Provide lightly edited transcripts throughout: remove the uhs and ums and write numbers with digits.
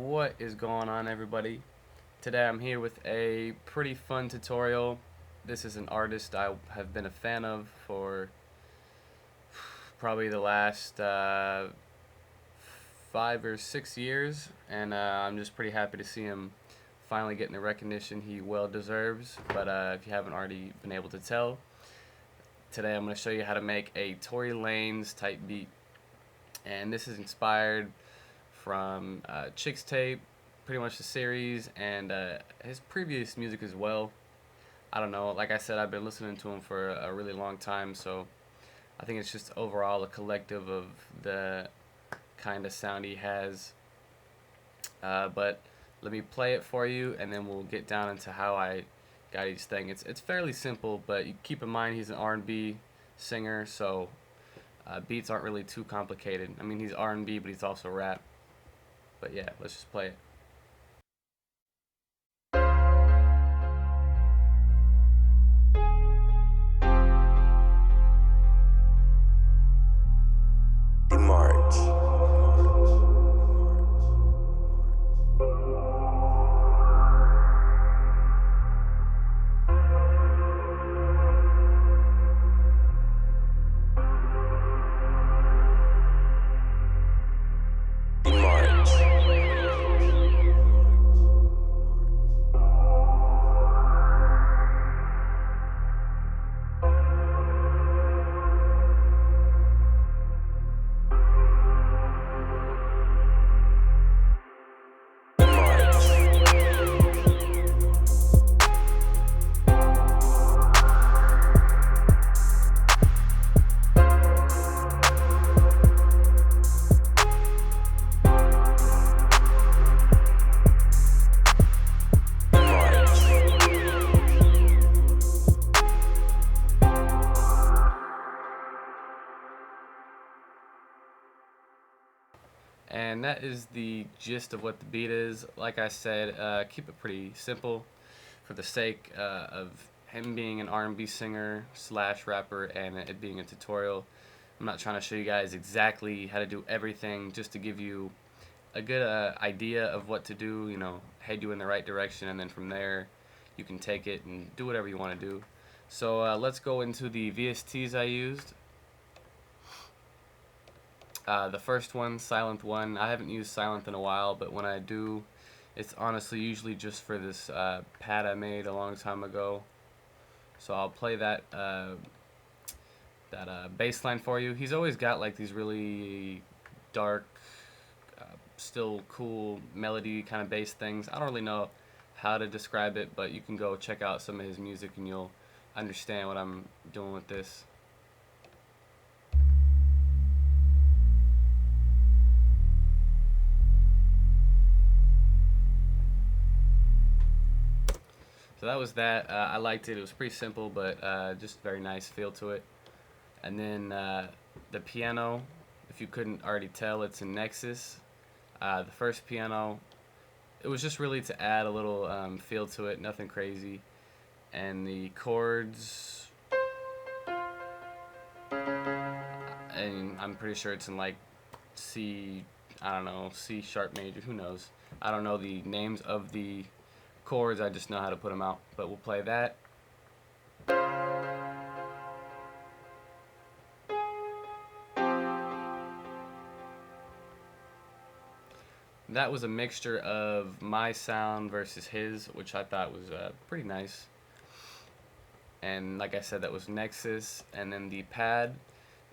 What is going on, everybody? Today I'm here with a pretty fun tutorial. This is an artist I have been a fan of for probably the last 5 or 6 years, and I'm just pretty happy to see him finally getting the recognition he well deserves. But if you haven't already been able to tell, today I'm going to show you how to make a Tory Lanez type beat. And this is inspired from Chick's Tape, pretty much the series, and his previous music as well. I don't know, like I said, I've been listening to him for a really long time, so I think it's just overall a collective of the kind of sound he has. But let me play it for you, and then we'll get down into how I got each thing. It's fairly simple, but you keep in mind he's an R&B singer, so beats aren't really too complicated. I mean, he's R&B, but he's also rap. But yeah, let's just play it. And that is the gist of what the beat is. Like I said, keep it pretty simple for the sake of him being an R&B singer slash rapper and it being a tutorial. I'm not trying to show you guys exactly how to do everything, just to give you a good idea of what to do, head you in the right direction, and then from there you can take it and do whatever you want to do. So let's go into the VSTs I used. The first one, Silent 1, I haven't used Silent in a while, but when I do, it's honestly usually just for this pad I made a long time ago. So I'll play that bass line for you. He's always got like these really dark, still cool melody kind of bass things. I don't really know how to describe it, but you can go check out some of his music and you'll understand what I'm doing with this. So that was that. I liked it. It was pretty simple, but just very nice feel to it. And then the piano, if you couldn't already tell, it's in Nexus. The first piano, it was just really to add a little feel to it, nothing crazy. And the chords, and I'm pretty sure it's in like C, I don't know, C sharp major, who knows. I don't know the names of the chords, I just know how to put them out, but we'll play that. That was a mixture of my sound versus his, which I thought was pretty nice. And like I said, that was Nexus. And then the pad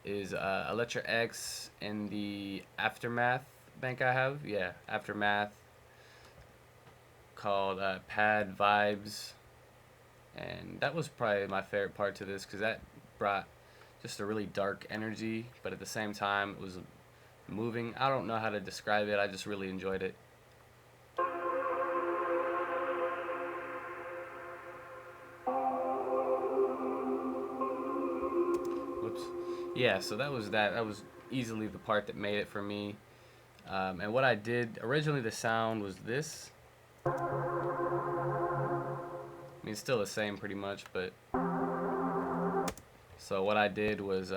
is Electra X in the Aftermath bank I have. Yeah, Aftermath, called Pad Vibes. And that was probably my favorite part to this because that brought just a really dark energy, but at the same time it was moving. I don't know how to describe it, I just really enjoyed it. Whoops. Yeah, so that was that. That was easily the part that made it for me. And what I did, originally the sound was this. I mean, it's still the same pretty much, but so what I did was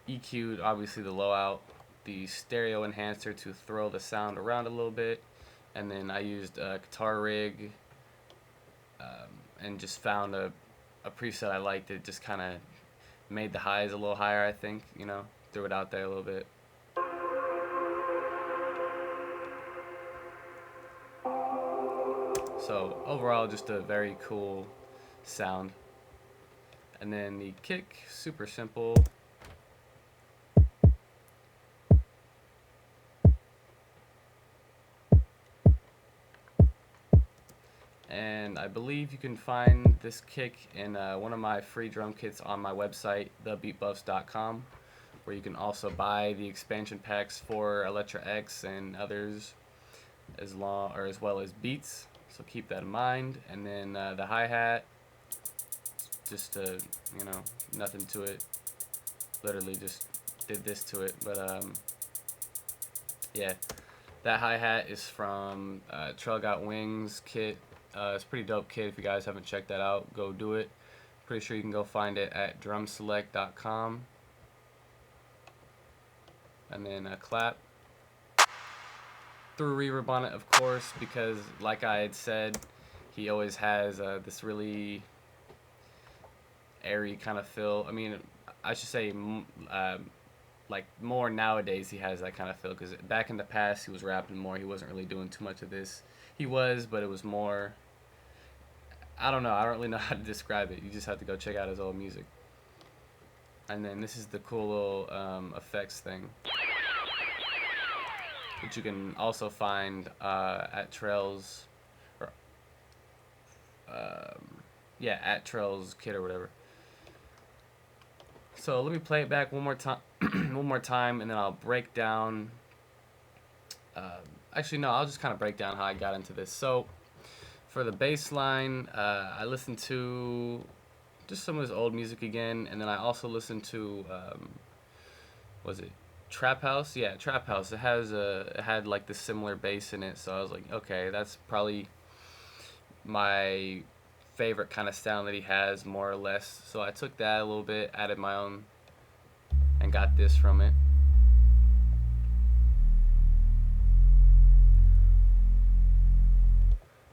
EQ'd obviously the low out, the stereo enhancer to throw the sound around a little bit, and then I used a guitar rig, and just found a preset I liked. It just kind of made the highs a little higher, I think, threw it out there a little bit. So overall, just a very cool sound. And then the kick, super simple. And I believe you can find this kick in one of my free drum kits on my website, thebeatbuffs.com, where you can also buy the expansion packs for Electra X and others, as well as beats. So keep that in mind. And then the hi-hat, just nothing to it. Literally just did this to it. But yeah, that hi-hat is from Trail Got Wings kit. It's a pretty dope kit. If you guys haven't checked that out, go do it. Pretty sure you can go find it at drumselect.com. And then a clap. Threw reverb on it, of course, because like I had said, he always has this really airy kind of feel. I mean, I should say like more nowadays he has that kind of feel, because back in the past he was rapping more. He wasn't really doing too much of this. He was, but it was more, I don't know, I don't really know how to describe it. You just have to go check out his old music. And then this is the cool little effects thing, which you can also find at Trails, or at Trails Kit or whatever. So let me play it back one more time, and then I'll break down. Actually, no, I'll just kind of break down how I got into this. So for the bass line, I listened to just some of his old music again, and then I also listened to was it Trap House? Yeah, Trap House. It had like the similar bass in it, so I was like, okay, that's probably my favorite kind of sound that he has, more or less. So I took that a little bit, added my own, and got this from it.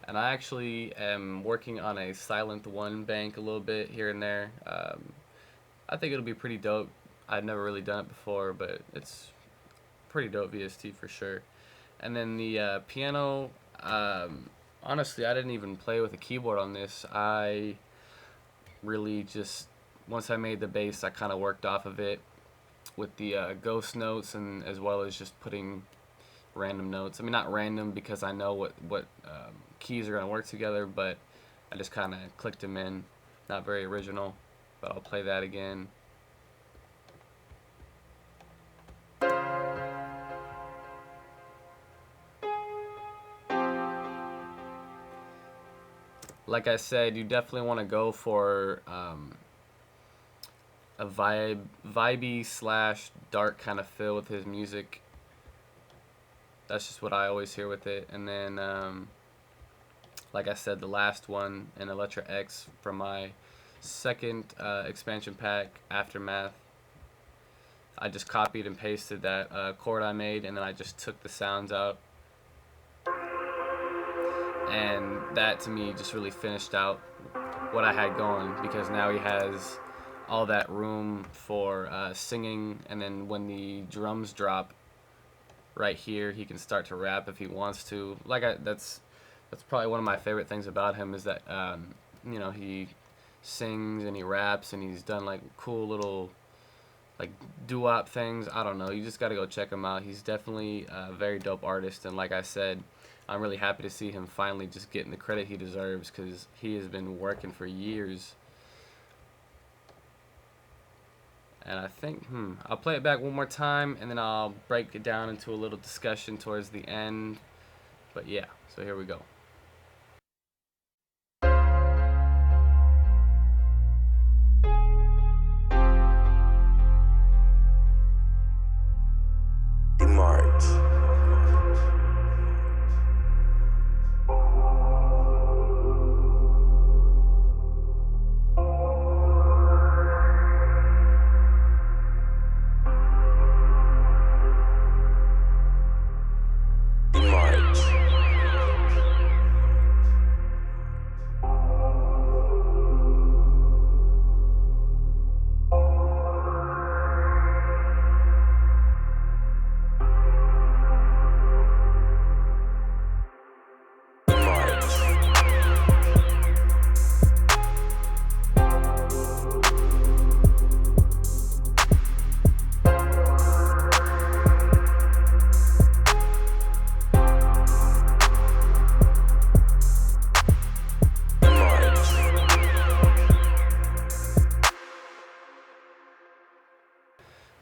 And I actually am working on a Silent One bank a little bit here and there. I think it'll be pretty dope. I've never really done it before, but it's pretty dope VST for sure. And then the piano, honestly, I didn't even play with a keyboard on this. I really just, once I made the bass, I kind of worked off of it with the ghost notes, and as well as just putting random notes. I mean, not random, because I know what keys are going to work together, but I just kind of clicked them in. Not very original, but I'll play that again. Like I said, you definitely want to go for a vibey slash dark kind of feel with his music. That's just what I always hear with it. And then like I said, the last one, an Electra X from my second expansion pack, Aftermath. I just copied and pasted that chord I made, and then I just took the sounds out. And that, to me, just really finished out what I had going, because now he has all that room for singing, and then when the drums drop right here, he can start to rap if he wants to. That's probably one of my favorite things about him, is that he sings and he raps, and he's done like cool little like doo-wop things. I don't know, you just gotta go check him out. He's definitely a very dope artist, and like I said, I'm really happy to see him finally just getting the credit he deserves, because he has been working for years. And I think, I'll play it back one more time, and then I'll break it down into a little discussion towards the end. But yeah, so here we go.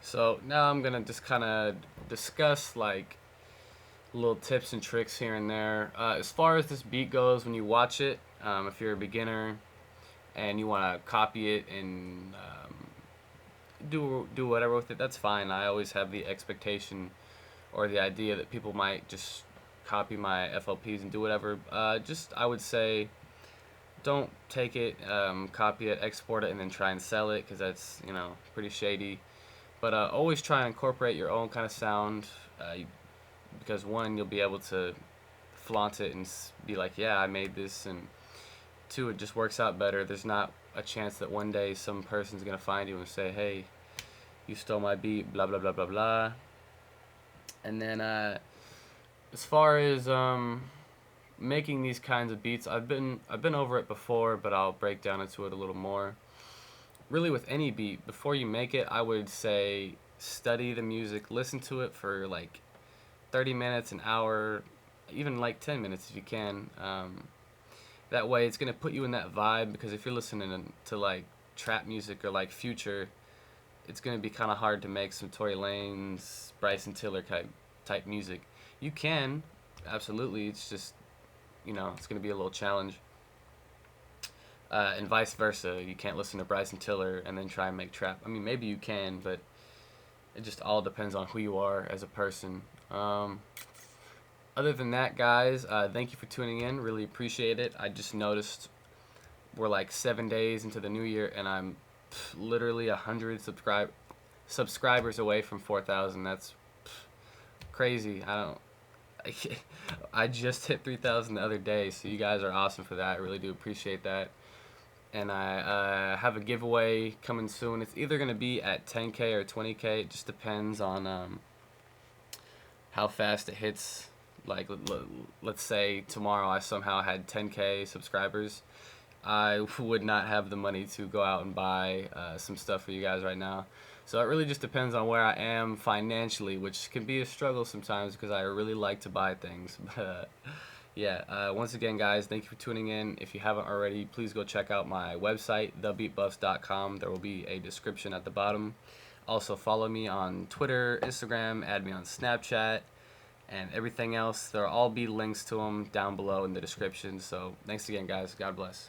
So now I'm gonna just kind of discuss like little tips and tricks here and there. As far as this beat goes, when you watch it, if you're a beginner and you want to copy it and do whatever with it, that's fine. I always have the expectation or the idea that people might just copy my FLPs and do whatever. Just I would say don't take it, copy it, export it, and then try and sell it because that's pretty shady. But always try and incorporate your own kind of sound, because one, you'll be able to flaunt it and be like, yeah, I made this, and two, it just works out better. There's not a chance that one day some person's gonna find you and say, hey, you stole my beat, blah blah blah blah blah. And then as far as making these kinds of beats, I've been over it before, but I'll break down into it a little more. Really, with any beat, before you make it, I would say study the music, listen to it for like 30 minutes, an hour, even like 10 minutes if you can. That way, it's gonna put you in that vibe, because if you're listening to like trap music or like Future, it's gonna be kind of hard to make some Tory Lanez, Bryson Tiller type music. You can, absolutely. It's just it's gonna be a little challenge. And vice versa, you can't listen to Bryson Tiller and then try and make trap. I mean, maybe you can, but it just all depends on who you are as a person. Other than that, guys, thank you for tuning in. Really appreciate it. I just noticed we're like 7 days into the new year, and I'm literally 100 subscribers away from 4,000. That's crazy. I just hit 3,000 the other day, so you guys are awesome for that. I really do appreciate that. And I have a giveaway coming soon. It's either going to be at 10K or 20K. It just depends on how fast it hits. Like, let's say tomorrow I somehow had 10K subscribers. I would not have the money to go out and buy some stuff for you guys right now. So it really just depends on where I am financially, which can be a struggle sometimes because I really like to buy things. But yeah, once again, guys, thank you for tuning in. If you haven't already, please go check out my website, thebeatbuffs.com. There will be a description at the bottom. Also, follow me on Twitter, Instagram, add me on Snapchat, and everything else. There'll all be links to them down below in the description. So thanks again, guys. God bless.